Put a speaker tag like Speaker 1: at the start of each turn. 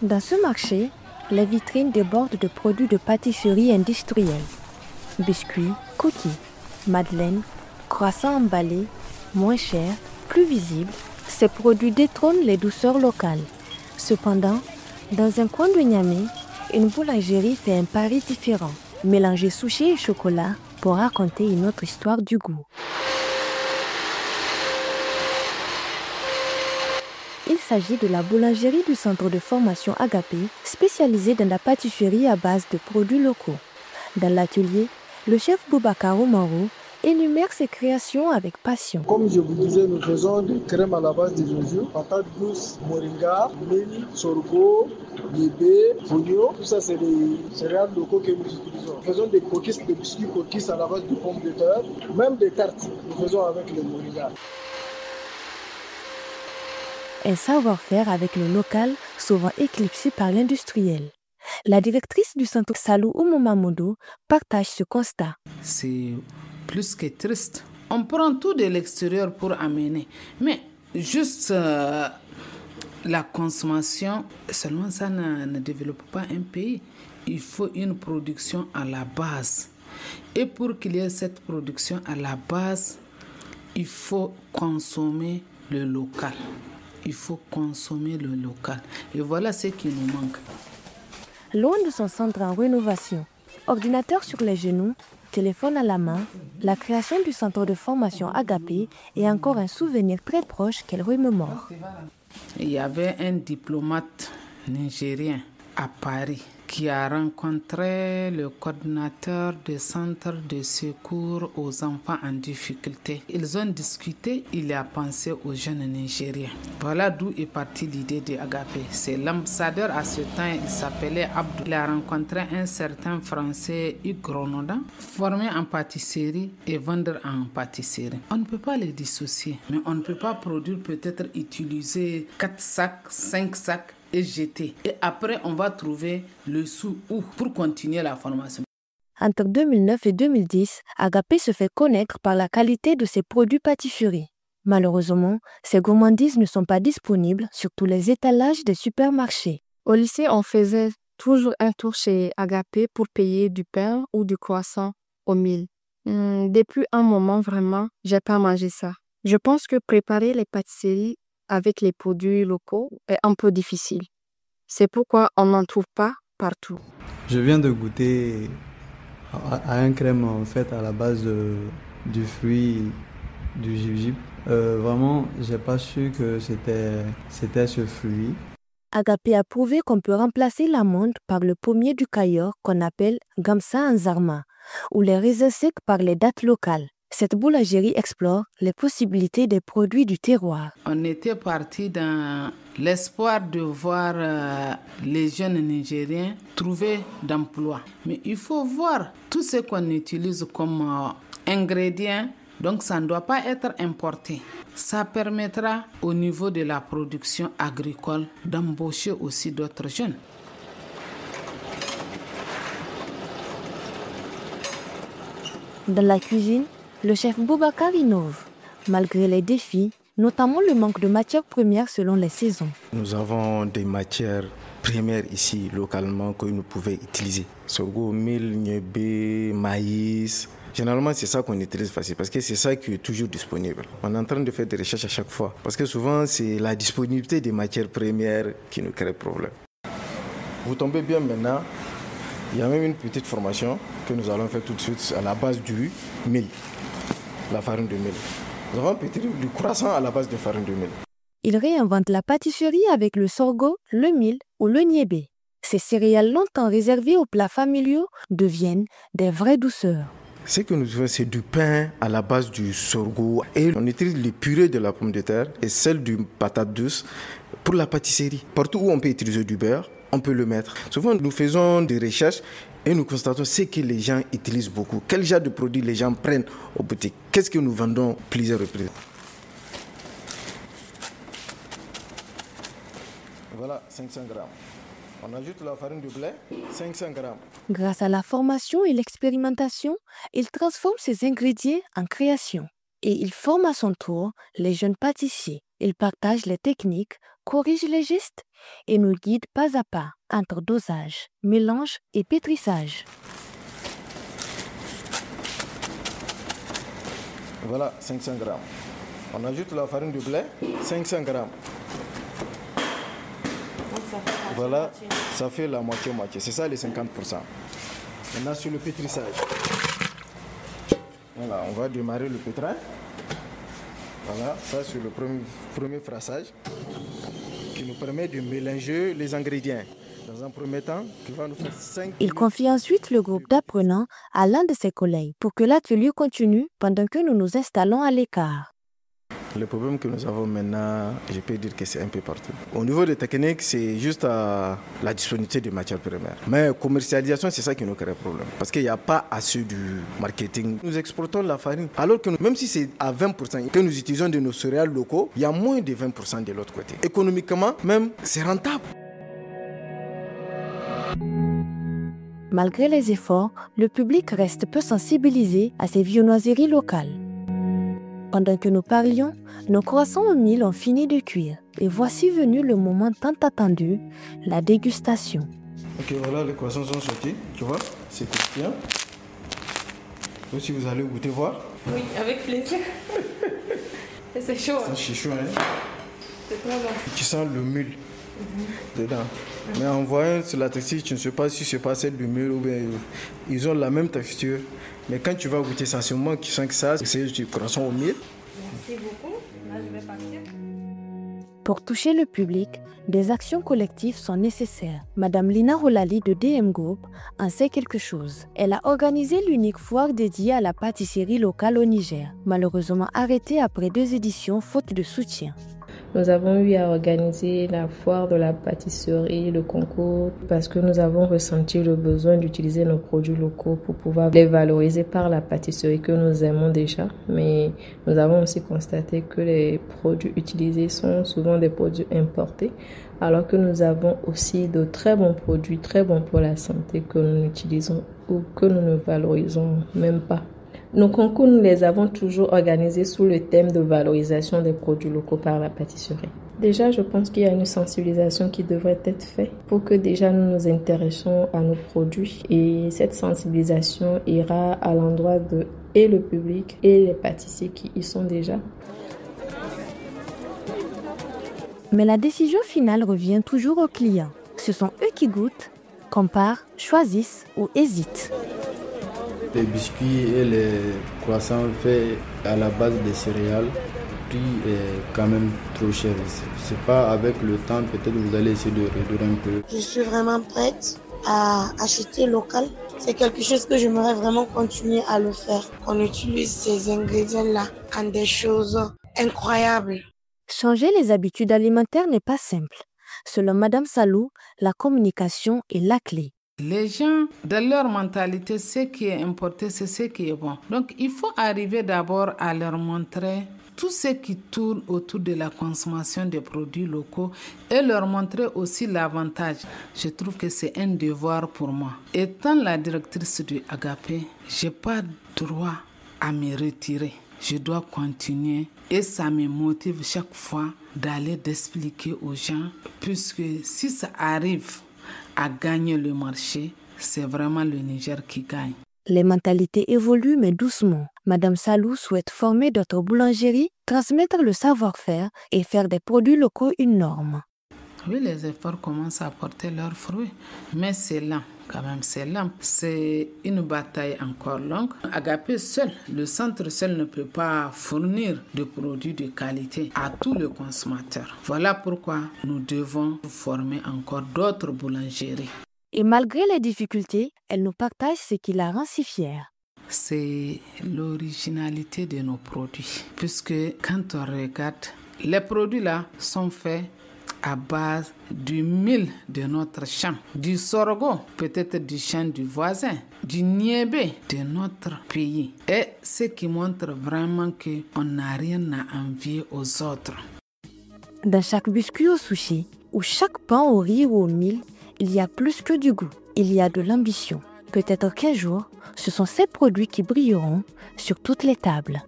Speaker 1: Dans ce marché, les vitrines débordent de produits de pâtisserie industrielle. Biscuits, cookies, madeleines, croissants emballés, moins chers, plus visibles, ces produits détrônent les douceurs locales. Cependant, dans un coin de Niamey, une boulangerie fait un pari différent. Mélanger sushi et chocolat pour raconter une autre histoire du goût. Il s'agit de la boulangerie du centre de formation Agapé, spécialisée dans la pâtisserie à base de produits locaux. Dans l'atelier, le chef Boubacar Oumarou énumère ses créations avec passion.
Speaker 2: Comme je vous disais, nous faisons des crèmes à la base de gingembre, patates douces, moringa, mil, sorgho, bébé, oignon. Tout ça, c'est des céréales locaux que nous utilisons. Nous faisons des cookies, des biscuits cookies à la base de pommes de terre, même des tartes. Nous faisons avec le moringa.
Speaker 1: Un savoir-faire avec le local, souvent éclipsé par l'industriel. La directrice du centre Salou Oumou Mamoudou partage ce constat.
Speaker 3: C'est plus que triste. On prend tout de l'extérieur pour amener. Mais juste la consommation, seulement ça ne développe pas un pays. Il faut une production à la base. Et pour qu'il y ait cette production à la base, il faut consommer le local. Il faut consommer le local. Et voilà ce qui nous manque.
Speaker 1: Loin de son centre en rénovation, ordinateur sur les genoux, téléphone à la main, la création du centre de formation Agapé est encore un souvenir très proche qu'elle remémore.
Speaker 3: Il y avait un diplomate nigérien à Paris qui a rencontré le coordinateur du centre de secours aux enfants en difficulté. Ils ont discuté, il a pensé aux jeunes Nigériens. Voilà d'où est partie l'idée de Agapé. C'est l'ambassadeur à ce temps, il s'appelait Abdou. Il a rencontré un certain Français, Hugues Gronodan, formé en pâtisserie et vendeur en pâtisserie. On ne peut pas les dissocier, mais on ne peut pas produire, peut-être utiliser 4 sacs, 5 sacs, et jeter. Et après, on va trouver le sou pour continuer la formation.
Speaker 1: Entre 2009 et 2010, Agapé se fait connaître par la qualité de ses produits pâtisserie. Malheureusement, ces gourmandises ne sont pas disponibles sur tous les étalages des supermarchés.
Speaker 4: Au lycée, on faisait toujours un tour chez Agapé pour payer du pain ou du croissant au mil. Depuis un moment, vraiment, j'ai pas mangé ça. Je pense que préparer les pâtisseries avec les produits locaux est un peu difficile. C'est pourquoi on n'en trouve pas partout.
Speaker 5: Je viens de goûter à un crème en fait à la base du fruit du gingembre. Vraiment, j'ai pas su que c'était ce fruit.
Speaker 1: Agapé a prouvé qu'on peut remplacer l'amande par le pommier du Cayor qu'on appelle Gamsa Nzarma ou les raisins secs par les dattes locales. Cette boulangerie explore les possibilités des produits du terroir.
Speaker 3: On était parti dans l'espoir de voir les jeunes Nigériens trouver d'emploi. Mais il faut voir tout ce qu'on utilise comme ingrédients. Donc ça ne doit pas être importé. Ça permettra au niveau de la production agricole d'embaucher aussi d'autres jeunes.
Speaker 1: Dans la cuisine, le chef Boubacar innove, malgré les défis, notamment le manque de matières premières selon les saisons.
Speaker 6: Nous avons des matières premières ici, localement, que nous pouvons utiliser. Sorgho, mil, niébé, maïs. Généralement, c'est ça qu'on utilise facile parce que c'est ça qui est toujours disponible. On est en train de faire des recherches à chaque fois parce que souvent, c'est la disponibilité des matières premières qui nous crée problème. Vous tombez bien maintenant. Il y a même une petite formation que nous allons faire tout de suite à la base du mil, la farine de mil. Nous avons peut-être du croissant à la base de farine de mil.
Speaker 1: Il réinvente la pâtisserie avec le sorgho, le mil ou le niébé. Ces céréales longtemps réservées aux plats familiaux deviennent des vraies douceurs.
Speaker 6: Ce que nous faisons, c'est du pain à la base du sorgho. Et on utilise les purées de la pomme de terre et celle du patate douce pour la pâtisserie. Partout où on peut utiliser du beurre, on peut le mettre. Souvent, nous faisons des recherches et nous constatons ce que les gens utilisent beaucoup. Quel genre de produits les gens prennent aux boutiques. Qu'est-ce que nous vendons plusieurs reprises. Voilà, 500 grammes. On ajoute la farine de blé, 500 grammes.
Speaker 1: Grâce à la formation et l'expérimentation, il transforme ses ingrédients en création. Et il forme à son tour les jeunes pâtissiers. Il partage les techniques, corrige les gestes et nous guide pas à pas entre dosage, mélange et pétrissage.
Speaker 6: Voilà, 500 grammes. On ajoute la farine de blé, 500 grammes. Voilà, ça fait la moitié-moitié. C'est ça les 50%. Maintenant sur le pétrissage. Voilà, on va démarrer le pétrin. Voilà, ça c'est le premier frassage qui nous permet de mélanger les ingrédients. Dans un premier temps, qui va nous faire 5.
Speaker 1: Il confie ensuite le groupe d'apprenants à l'un de ses collègues pour que l'atelier continue pendant que nous nous installons à l'écart.
Speaker 6: Le problème que nous avons maintenant, je peux dire que c'est un peu partout. Au niveau des techniques, c'est juste la disponibilité de matières premières. Mais commercialisation, c'est ça qui nous crée problème. Parce qu'il n'y a pas assez du marketing. Nous exportons la farine, alors que même si c'est à 20% que nous utilisons de nos céréales locaux, il y a moins de 20% de l'autre côté. Économiquement, même, c'est rentable.
Speaker 1: Malgré les efforts, le public reste peu sensibilisé à ces viennoiseries locales. Pendant que nous parlions, nos croissants au mil ont fini de cuire. Et voici venu le moment tant attendu, la dégustation.
Speaker 6: Ok, voilà, les croissants sont sortis, tu vois, c'est croustillant. Si vous allez goûter voir.
Speaker 7: Oui, avec plaisir. C'est chaud.
Speaker 6: C'est chaud, hein.
Speaker 7: C'est très bon.
Speaker 6: Tu sens le mûle dedans. Mais en voyant sur la texture, tu ne sais pas si c'est pas celle du mûle ou bien ils ont la même texture. Mais quand tu vas goûter ça, c'est au moment que tu sens que ça, c'est du croissant au mil.
Speaker 7: Merci beaucoup. Là, je vais partir.
Speaker 1: Pour toucher le public, des actions collectives sont nécessaires. Madame Lina Rolali de DM Group en sait quelque chose. Elle a organisé l'unique foire dédiée à la pâtisserie locale au Niger, malheureusement arrêtée après 2 éditions faute de soutien.
Speaker 7: Nous avons eu à organiser la foire de la pâtisserie, le concours, parce que nous avons ressenti le besoin d'utiliser nos produits locaux pour pouvoir les valoriser par la pâtisserie que nous aimons déjà. Mais nous avons aussi constaté que les produits utilisés sont souvent des produits importés, alors que nous avons aussi de très bons produits, très bons pour la santé que nous utilisons ou que nous ne valorisons même pas. Nos concours, nous les avons toujours organisés sous le thème de valorisation des produits locaux par la pâtisserie. Déjà, je pense qu'il y a une sensibilisation qui devrait être faite pour que déjà nous nous intéressions à nos produits. Et cette sensibilisation ira à l'endroit de et le public et les pâtissiers qui y sont déjà.
Speaker 1: Mais la décision finale revient toujours aux clients. Ce sont eux qui goûtent, comparent, choisissent ou hésitent.
Speaker 8: Les biscuits et les croissants faits à la base des céréales, le prix est quand même trop cher. C'est pas avec le temps, peut-être vous allez essayer de réduire un peu.
Speaker 9: Je suis vraiment prête à acheter local. C'est quelque chose que j'aimerais vraiment continuer à le faire. On utilise ces ingrédients-là en des choses incroyables.
Speaker 1: Changer les habitudes alimentaires n'est pas simple. Selon Madame Salou, la communication est la clé.
Speaker 3: Les gens, dans leur mentalité, ce qui est importé, c'est ce qui est bon. Donc, il faut arriver d'abord à leur montrer tout ce qui tourne autour de la consommation des produits locaux et leur montrer aussi l'avantage. Je trouve que c'est un devoir pour moi. Étant la directrice du Agapé, je n'ai pas droit à me retirer. Je dois continuer et ça me motive chaque fois d'aller d'expliquer aux gens, puisque si ça arrive à gagner le marché, c'est vraiment le Niger qui gagne.
Speaker 1: Les mentalités évoluent mais doucement. Madame Salou souhaite former d'autres boulangeries, transmettre le savoir-faire et faire des produits locaux une norme.
Speaker 3: Oui, les efforts commencent à porter leurs fruits, mais c'est lent. Quand même, c'est lent. C'est une bataille encore longue. Agapé seul, le centre seul ne peut pas fournir de produits de qualité à tous les consommateurs. Voilà pourquoi nous devons former encore d'autres boulangeries.
Speaker 1: Et malgré les difficultés, elle nous partage ce qui la rend si fière.
Speaker 3: C'est l'originalité de nos produits. Puisque quand on regarde, les produits là sont faits à base du mil de notre champ, du sorgho, peut-être du champ du voisin, du niébé de notre pays. Et ce qui montre vraiment qu'on n'a rien à envier aux autres.
Speaker 1: Dans chaque biscuit au sushi, ou chaque pain au riz ou au mil, il y a plus que du goût, il y a de l'ambition. Peut-être qu'un jour, ce sont ces produits qui brilleront sur toutes les tables.